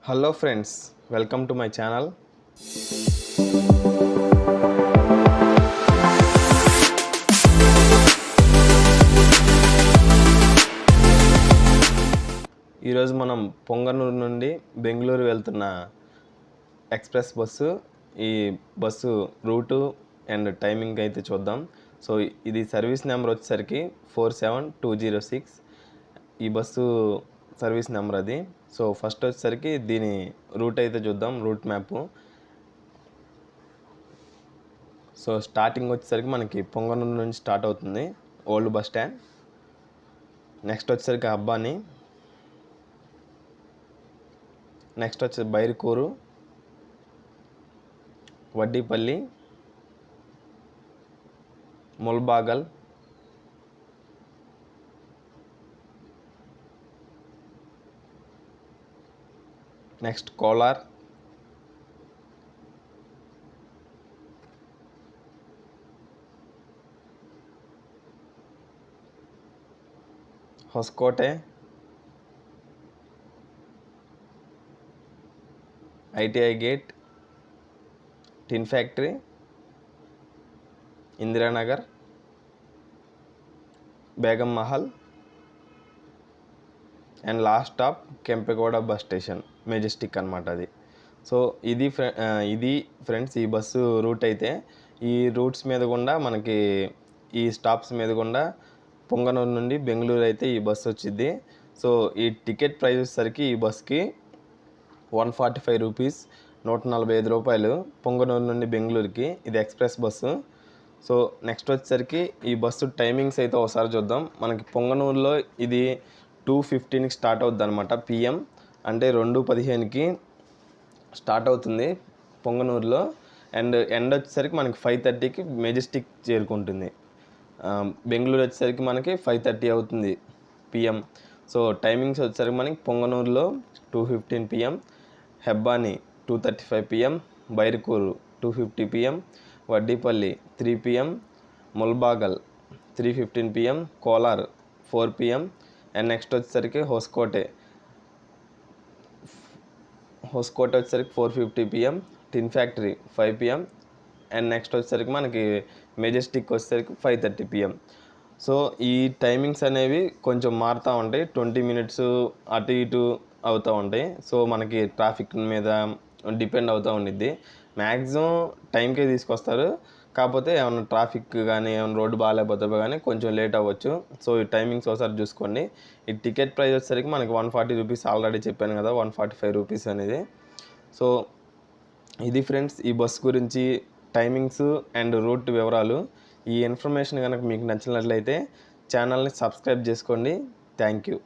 Hello friends, welcome to my channel. ఈరోజు మనం పొంగనూరు నుండి బెంగళూరు వెళ్తున్న ఎక్స్ప్రెస్ బస్సు. ఈ బస్సు రూటు అండ్ టైమింగ్ అయితే చూద్దాం. సో ఇది సర్వీస్ నెంబర్ వచ్చేసరికి 47206. ఈ బస్సు సర్వీస్ నెంబర్ అది. సో ఫస్ట్ వచ్చేసరికి దీని రూట్ అయితే చూద్దాం, రూట్ మ్యాప్. సో స్టార్టింగ్ వచ్చేసరికి మనకి పొంగనూరు నుంచి స్టార్ట్ అవుతుంది, ఓల్డ్ బస్ స్టాండ్. నెక్స్ట్ వచ్చేసరికి అబ్బాని, నెక్స్ట్ వచ్చేసి Byrakur, Vaddipalli, Mulbagal, next Kolar, Hoskote, ITI gate, tin factory, Indiranagar, Begum Mahal and last stop Kempegowda bus station, Majestic అనమాట అది. సో ఇది ఫ్రెండ్స్ ఈ బస్సు రూట్ అయితే. ఈ రూట్స్ మీద గుండా మనకి ఈ స్టాప్స్ మీద గుండా పొంగనూరు నుండి బెంగళూరు అయితే ఈ బస్సు వచ్చింది. సో ఈ టికెట్ ప్రైస్ వచ్చేసరికి ఈ బస్కి 145 రూపీస్, 145 రూపాయలు పొంగనూరు నుండి బెంగళూరుకి. ఇది ఎక్స్ప్రెస్ బస్సు. సో నెక్స్ట్ వచ్చేసరికి ఈ బస్సు టైమింగ్స్ అయితే ఒకసారి చూద్దాం. మనకి పొంగనూరులో ఇది 2:15కి స్టార్ట్ అవుద్ది అనమాట, PM. అంటే 2:15కి స్టార్ట్ అవుతుంది పొంగనూరులో. అండ్ ఎండ్ వచ్చేసరికి మనకి 5:30కి మెజెస్టిక్ చేరుకుంటుంది. బెంగళూరు వచ్చేసరికి మనకి 5:30 అవుతుంది PM. సో టైమింగ్స్ వచ్చేసరికి మనకి పొంగనూరులో 2:15 PM, Hebbani 2:35 PM, Bairukuru 2:50 PM, Vaddipalli 3 PM, Mulbagal 3:15 PM, Kolar 4 PM. And next వచ్చేసరికి హొసకోటే వచ్చేసరికి 4:50 PM, tin factory 5 PM. And next వచ్చేసరికి మనకి మెజెస్టిక్ వచ్చేసరికి 5:30 PM. సో ఈ టైమింగ్స్ అనేవి కొంచెం మారుతూ ఉంటాయి, 20 మినిట్స్ అటు ఇటు అవుతూ ఉంటాయి. సో మనకి ట్రాఫిక్ మీద డిపెండ్ అవుతూ ఉండిద్ది. మ్యాక్సిమం టైంకే తీసుకొస్తారు, కాకపోతే ఏమైనా ట్రాఫిక్ కానీ ఏమైనా రోడ్డు బాగాలేకపోతే కానీ కొంచెం లేట్ అవ్వచ్చు. సో ఈ టైమింగ్స్ ఒకసారి చూసుకోండి. ఈ టికెట్ ప్రైస్ వచ్చేసరికి మనకి 140 రూపీస్, ఆల్రెడీ చెప్పాను కదా 145 రూపీస్ అనేది. సో ఇది ఫ్రెండ్స్ ఈ బస్ గురించి టైమింగ్స్ అండ్ రూట్ వివరాలు. ఈ ఇన్ఫర్మేషన్ కనుక మీకు నచ్చినట్లయితే ఛానల్ని సబ్స్క్రైబ్ చేసుకోండి. Thank you.